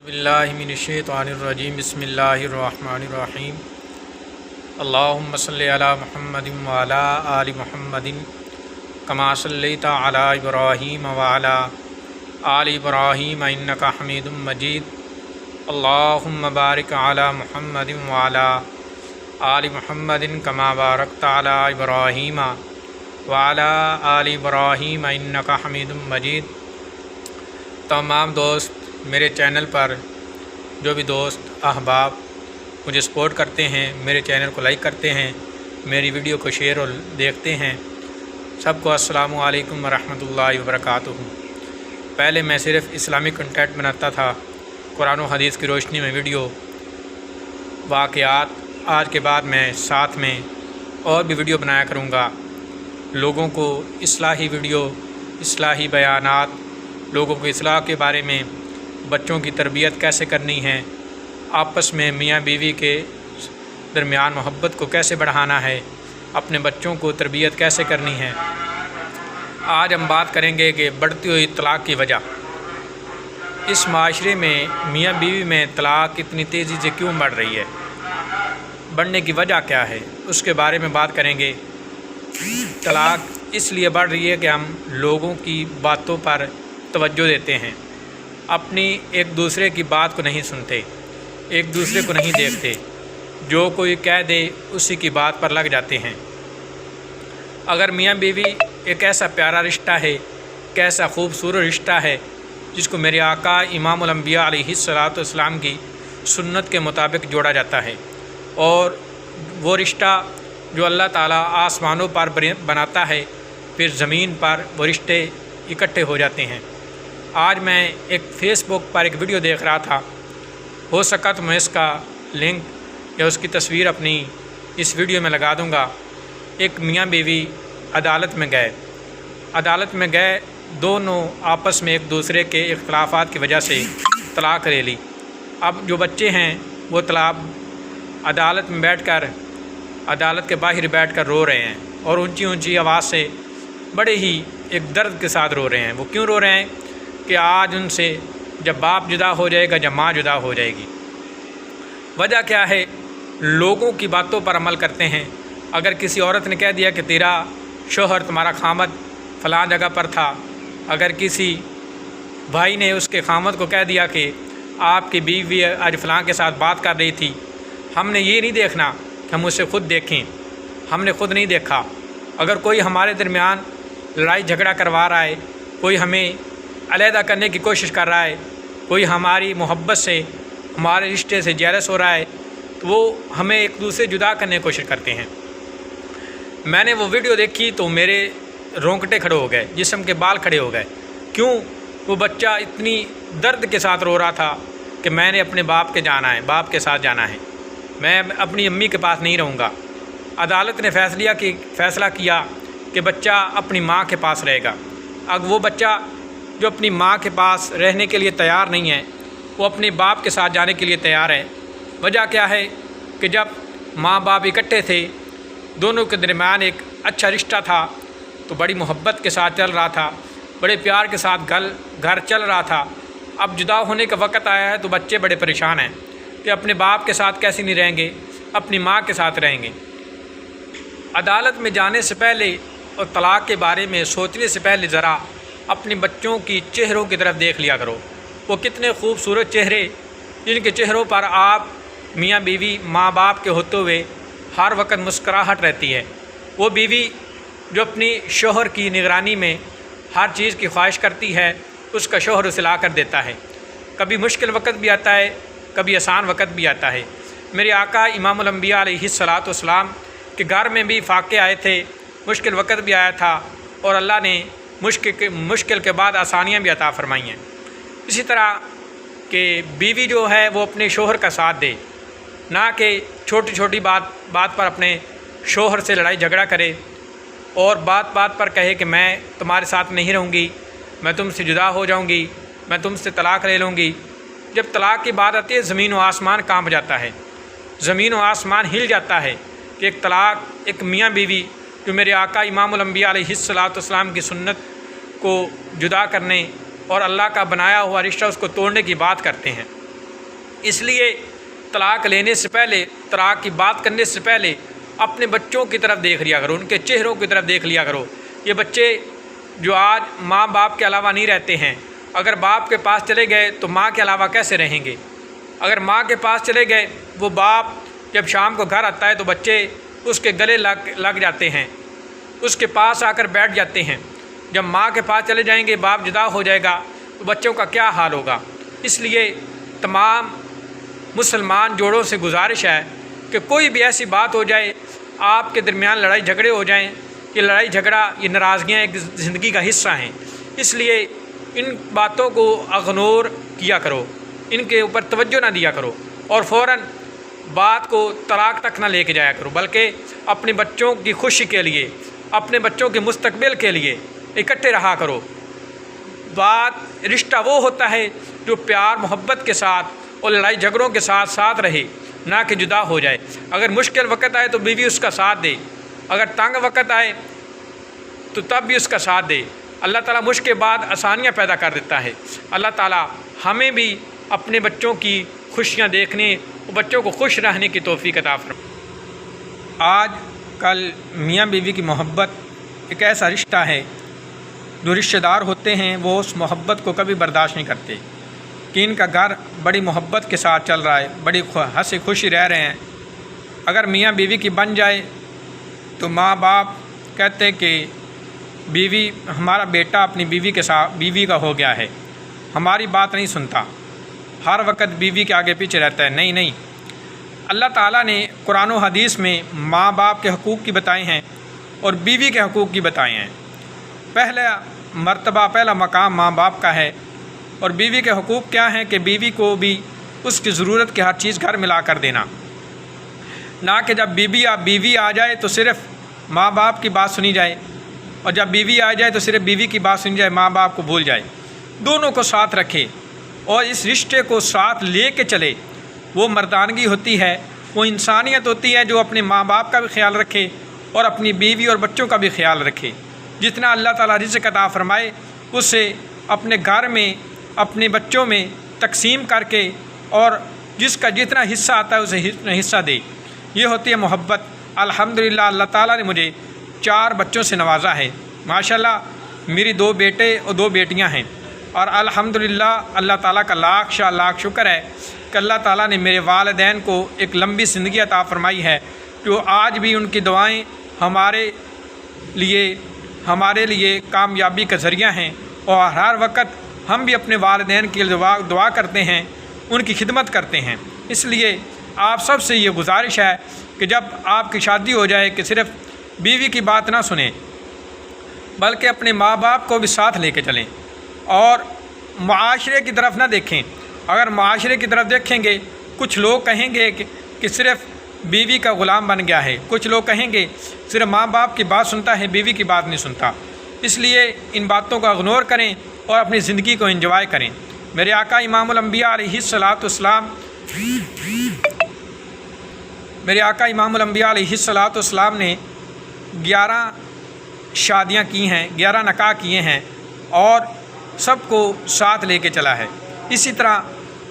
باللہ من الشیطان الرجیم بسم اللہ الرحمن الرحیم اللہم صلی علی محمد وعلی آل محمد کما صلیت علی ابراہیم وعلی آل ابراہیم انکا حمید مجید اللہم بارک علی محمد وعلی آل محمد کما بارکت علی ابراہیم وعلی آل ابراہیم انکا حمید مجید۔ تمام دوست میرے چینل پر جو بھی دوست احباب مجھے سپورٹ کرتے ہیں، میرے چینل کو لائک کرتے ہیں، میری ویڈیو کو شیئر اور دیکھتے ہیں، سب کو السلام علیکم ورحمۃ اللہ وبرکاتہ۔ پہلے میں صرف اسلامی کنٹینٹ بناتا تھا، قرآن و حدیث کی روشنی میں ویڈیو واقعات۔ آج کے بعد میں ساتھ میں اور بھی ویڈیو بنایا کروں گا، لوگوں کو اصلاحی ویڈیو، اصلاحی بیانات، لوگوں کو اصلاح کے بارے میں، بچوں کی تربیت کیسے کرنی ہے، آپس میں میاں بیوی کے درمیان محبت کو کیسے بڑھانا ہے، اپنے بچوں کو تربیت کیسے کرنی ہے۔ آج ہم بات کریں گے کہ بڑھتی ہوئی طلاق کی وجہ، اس معاشرے میں میاں بیوی میں طلاق اتنی تیزی سے کیوں بڑھ رہی ہے، بڑھنے کی وجہ کیا ہے، اس کے بارے میں بات کریں گے۔ طلاق اس لیے بڑھ رہی ہے کہ ہم لوگوں کی باتوں پر توجہ دیتے ہیں، اپنی ایک دوسرے کی بات کو نہیں سنتے، ایک دوسرے کو نہیں دیکھتے، جو کوئی کہہ دے اسی کی بات پر لگ جاتے ہیں۔ اگر میاں بیوی ایک ایسا پیارا رشتہ ہے، ایک ایسا خوبصورت رشتہ ہے جس کو میرے آقا امام الانبیاء علیہ الصلاۃ والسلام کی سنت کے مطابق جوڑا جاتا ہے، اور وہ رشتہ جو اللہ تعالیٰ آسمانوں پر بناتا ہے، پھر زمین پر وہ رشتے اکٹھے ہو جاتے ہیں۔ آج میں ایک فیس بک پر ایک ویڈیو دیکھ رہا تھا، ہو سکا تو میں اس کا لنک یا اس کی تصویر اپنی اس ویڈیو میں لگا دوں گا۔ ایک میاں بیوی عدالت میں گئے، دونوں آپس میں ایک دوسرے کے اختلافات کی وجہ سے طلاق لے لی۔ اب جو بچے ہیں وہ طلاق عدالت میں بیٹھ کر، عدالت کے باہر بیٹھ کر رو رہے ہیں، اور اونچی اونچی آواز سے بڑے ہی ایک درد کے ساتھ رو رہے ہیں۔ وہ کیوں رو رہے ہیں؟ کہ آج ان سے جب باپ جدا ہو جائے گا، جب ماں جدا ہو جائے گی۔ وجہ کیا ہے؟ لوگوں کی باتوں پر عمل کرتے ہیں۔ اگر کسی عورت نے کہہ دیا کہ تیرا شوہر، تمہارا خامد فلاں جگہ پر تھا، اگر کسی بھائی نے اس کے خامد کو کہہ دیا کہ آپ کی بیوی آج فلاں کے ساتھ بات کر رہی تھی، ہم نے یہ نہیں دیکھنا کہ ہم اسے خود دیکھیں، ہم نے خود نہیں دیکھا۔ اگر کوئی ہمارے درمیان لڑائی جھگڑا کروا رہا ہے، کوئی ہمیں علیحدہ کرنے کی کوشش کر رہا ہے، کوئی ہماری محبت سے، ہمارے رشتے سے جیلس ہو رہا ہے، تو وہ ہمیں ایک دوسرے جدا کرنے کی کوشش کرتے ہیں۔ میں نے وہ ویڈیو دیکھی تو میرے رونگٹے کھڑے ہو گئے، جسم کے بال کھڑے ہو گئے۔ کیوں؟ وہ بچہ اتنی درد کے ساتھ رو رہا تھا کہ میں نے اپنے باپ کے جانا ہے، باپ کے ساتھ جانا ہے، میں اپنی امی کے پاس نہیں رہوں گا۔ عدالت نے فیصلہ کیا کہ بچہ اپنی ماں کے پاس رہے گا۔ اب وہ بچہ جو اپنی ماں کے پاس رہنے کے لیے تیار نہیں ہے، وہ اپنے باپ کے ساتھ جانے کے لیے تیار ہے۔ وجہ کیا ہے؟ کہ جب ماں باپ اکٹھے تھے، دونوں کے درمیان ایک اچھا رشتہ تھا، تو بڑی محبت کے ساتھ چل رہا تھا، بڑے پیار کے ساتھ گھر چل رہا تھا۔ اب جدا ہونے کا وقت آیا ہے تو بچے بڑے پریشان ہیں کہ اپنے باپ کے ساتھ کیسے نہیں رہیں گے، اپنی ماں کے ساتھ رہیں گے۔ عدالت میں جانے سے پہلے اور طلاق کے بارے میں سوچنے سے پہلے ذرا اپنے بچوں کی چہروں کی طرف دیکھ لیا کرو۔ وہ کتنے خوبصورت چہرے، جن کے چہروں پر آپ میاں بیوی، ماں باپ کے ہوتے ہوئے ہر وقت مسکراہٹ رہتی ہے۔ وہ بیوی جو اپنی شوہر کی نگرانی میں ہر چیز کی خواہش کرتی ہے، اس کا شوہر اسے لا کر دیتا ہے۔ کبھی مشکل وقت بھی آتا ہے، کبھی آسان وقت بھی آتا ہے۔ میرے آقا امام الانبیاء علیہ الصلاۃ والسلام کے گھر میں بھی فاقے آئے تھے، مشکل وقت بھی آیا تھا، اور اللہ نے مشکل کے بعد آسانیاں بھی عطا فرمائی ہیں۔ اسی طرح کہ بیوی جو ہے وہ اپنے شوہر کا ساتھ دے، نہ کہ چھوٹی چھوٹی بات پر اپنے شوہر سے لڑائی جھگڑا کرے، اور بات پر کہے کہ میں تمہارے ساتھ نہیں رہوں گی، میں تم سے جدا ہو جاؤں گی، میں تم سے طلاق لے لوں گی۔ جب طلاق کی بات آتی ہے، زمین و آسمان کانپ جاتا ہے، زمین و آسمان ہل جاتا ہے کہ ایک طلاق، ایک میاں بیوی جو میرے آقا امام الانبیاء علیہ الصلاۃ والسلام کی سنت کو جدا کرنے اور اللہ کا بنایا ہوا رشتہ اس کو توڑنے کی بات کرتے ہیں۔ اس لیے طلاق لینے سے پہلے، طلاق کی بات کرنے سے پہلے اپنے بچوں کی طرف دیکھ لیا کرو، ان کے چہروں کی طرف دیکھ لیا کرو۔ یہ بچے جو آج ماں باپ کے علاوہ نہیں رہتے ہیں، اگر باپ کے پاس چلے گئے تو ماں کے علاوہ کیسے رہیں گے؟ اگر ماں کے پاس چلے گئے، وہ باپ جب شام کو گھر آتا ہے تو بچے اس کے گلے لگ جاتے ہیں، اس کے پاس آ کر بیٹھ جاتے ہیں۔ جب ماں کے پاس چلے جائیں گے، باپ جدا ہو جائے گا تو بچوں کا کیا حال ہوگا؟ اس لیے تمام مسلمان جوڑوں سے گزارش ہے کہ کوئی بھی ایسی بات ہو جائے، آپ کے درمیان لڑائی جھگڑے ہو جائیں، یہ لڑائی جھگڑا، یہ ناراضگیاں ایک زندگی کا حصہ ہیں، اس لیے ان باتوں کو اگنور کیا کرو، ان کے اوپر توجہ نہ دیا کرو اور فوراً بات کو طلاق تک نہ لے کے جایا کرو، بلکہ اپنے بچوں کی خوشی کے لیے، اپنے بچوں کے مستقبل کے لیے اکٹھے رہا کرو۔ بات رشتہ وہ ہوتا ہے جو پیار محبت کے ساتھ اور لڑائی جھگڑوں کے ساتھ ساتھ رہے، نہ کہ جدا ہو جائے۔ اگر مشکل وقت آئے تو بیوی اس کا ساتھ دے، اگر تنگ وقت آئے تو تب بھی اس کا ساتھ دے۔ اللہ تعالیٰ مشکل کے بعد آسانیاں پیدا کر دیتا ہے۔ اللہ تعالیٰ ہمیں بھی اپنے بچوں کی خوشیاں دیکھنے اور بچوں کو خوش رہنے کی توفیق عطا فرمائے۔ آج کل میاں بیوی کی محبت ایک ایسا رشتہ ہے، جو رشتہ دار ہوتے ہیں وہ اس محبت کو کبھی برداشت نہیں کرتے کہ ان کا گھر بڑی محبت کے ساتھ چل رہا ہے، بڑی ہنسی خوشی رہ رہے ہیں۔ اگر میاں بیوی کی بن جائے تو ماں باپ کہتے کہ بیوی، ہمارا بیٹا اپنی بیوی کے ساتھ بیوی کا ہو گیا ہے، ہماری بات نہیں سنتا، ہر وقت بیوی کے آگے پیچھے رہتا ہے۔ نہیں، اللہ تعالیٰ نے قرآن و حدیث میں ماں باپ کے حقوق کی بتائے ہیں اور بیوی کے حقوق کی بتائے ہیں۔ پہلا مرتبہ، پہلا مقام ماں باپ کا ہے، اور بیوی کے حقوق کیا ہیں کہ بیوی کو بھی اس کی ضرورت کی ہر چیز گھر میں لا کر دینا، نہ کہ جب بیوی آ جائے تو صرف ماں باپ کی بات سنی جائے، اور جب بیوی آ جائے تو صرف بیوی کی بات سنی جائے، ماں باپ کو بھول جائے۔ دونوں کو ساتھ رکھے اور اس رشتے کو ساتھ لے کے چلے، وہ مردانگی ہوتی ہے، وہ انسانیت ہوتی ہے جو اپنے ماں باپ کا بھی خیال رکھے اور اپنی بیوی اور بچوں کا بھی خیال رکھے۔ جتنا اللہ تعالیٰ رزق عطا فرمائے اسے اپنے گھر میں، اپنے بچوں میں تقسیم کر کے، اور جس کا جتنا حصہ آتا ہے اسے حصہ دے۔ یہ ہوتی ہے محبت۔ الحمدللہ اللہ تعالیٰ نے مجھے 4 بچوں سے نوازا ہے۔ ماشاءاللہ میری 2 بیٹے اور 2 بیٹیاں ہیں، اور الحمدللہ اللہ تعالیٰ کا لاکھ شکر ہے کہ اللہ تعالیٰ نے میرے والدین کو ایک لمبی زندگی عطا فرمائی ہے، جو آج بھی ان کی دعائیں ہمارے لیے کامیابی کا ذریعہ ہیں، اور ہر وقت ہم بھی اپنے والدین کے لیے دعا کرتے ہیں، ان کی خدمت کرتے ہیں۔ اس لیے آپ سب سے یہ گزارش ہے کہ جب آپ کی شادی ہو جائے کہ صرف بیوی کی بات نہ سنیں، بلکہ اپنے ماں باپ کو بھی ساتھ لے کے چلیں، اور معاشرے کی طرف نہ دیکھیں۔ اگر معاشرے کی طرف دیکھیں گے، کچھ لوگ کہیں گے کہ صرف بیوی کا غلام بن گیا ہے، کچھ لوگ کہیں گے صرف ماں باپ کی بات سنتا ہے، بیوی کی بات نہیں سنتا۔ اس لیے ان باتوں کا اگنور کریں اور اپنی زندگی کو انجوائے کریں۔ میرے آقا امام الانبیاء علیہ السلام نے 11 شادیاں کی ہیں، 11 نکاح کیے ہیں، اور سب کو ساتھ لے کے چلا ہے۔ اسی طرح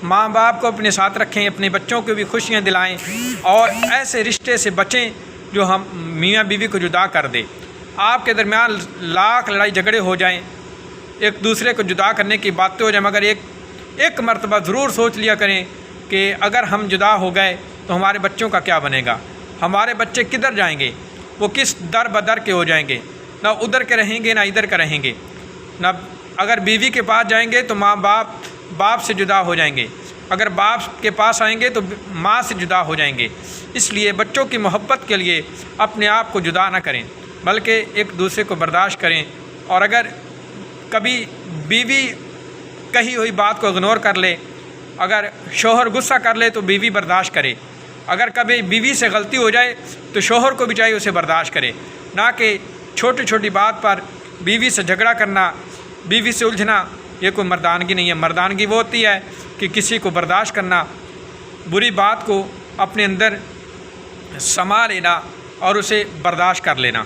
ماں باپ کو اپنے ساتھ رکھیں، اپنے بچوں کو بھی خوشیاں دلائیں، اور ایسے رشتے سے بچیں جو ہم میاں بیوی کو جدا کر دے۔ آپ کے درمیان لاکھ لڑائی جھگڑے ہو جائیں، ایک دوسرے کو جدا کرنے کی باتیں ہو جائیں، مگر ایک مرتبہ ضرور سوچ لیا کریں کہ اگر ہم جدا ہو گئے تو ہمارے بچوں کا کیا بنے گا، ہمارے بچے کدھر جائیں گے، وہ کس در بدر کے ہو جائیں گے، نہ ادھر کے رہیں گے نہ ادھر کے رہیں گے، نہ اگر بیوی کے پاس جائیں گے تو ماں باپ سے جدا ہو جائیں گے، اگر باپ کے پاس آئیں گے تو ماں سے جدا ہو جائیں گے۔ اس لیے بچوں کی محبت کے لیے اپنے آپ کو جدا نہ کریں، بلکہ ایک دوسرے کو برداشت کریں، اور اگر کبھی بیوی کہی ہوئی بات کو اگنور کر لے، اگر شوہر غصہ کر لے تو بیوی برداشت کرے، اگر کبھی بیوی سے غلطی ہو جائے تو شوہر کو بھی چاہیے اسے برداشت کرے، نہ کہ چھوٹی چھوٹی بات پر بیوی سے جھگڑا کرنا، بیوی سے الجھنا، یہ کوئی مردانگی نہیں ہے۔ مردانگی وہ ہوتی ہے کہ کسی کو برداشت کرنا، بری بات کو اپنے اندر سما لینا اور اسے برداشت کر لینا۔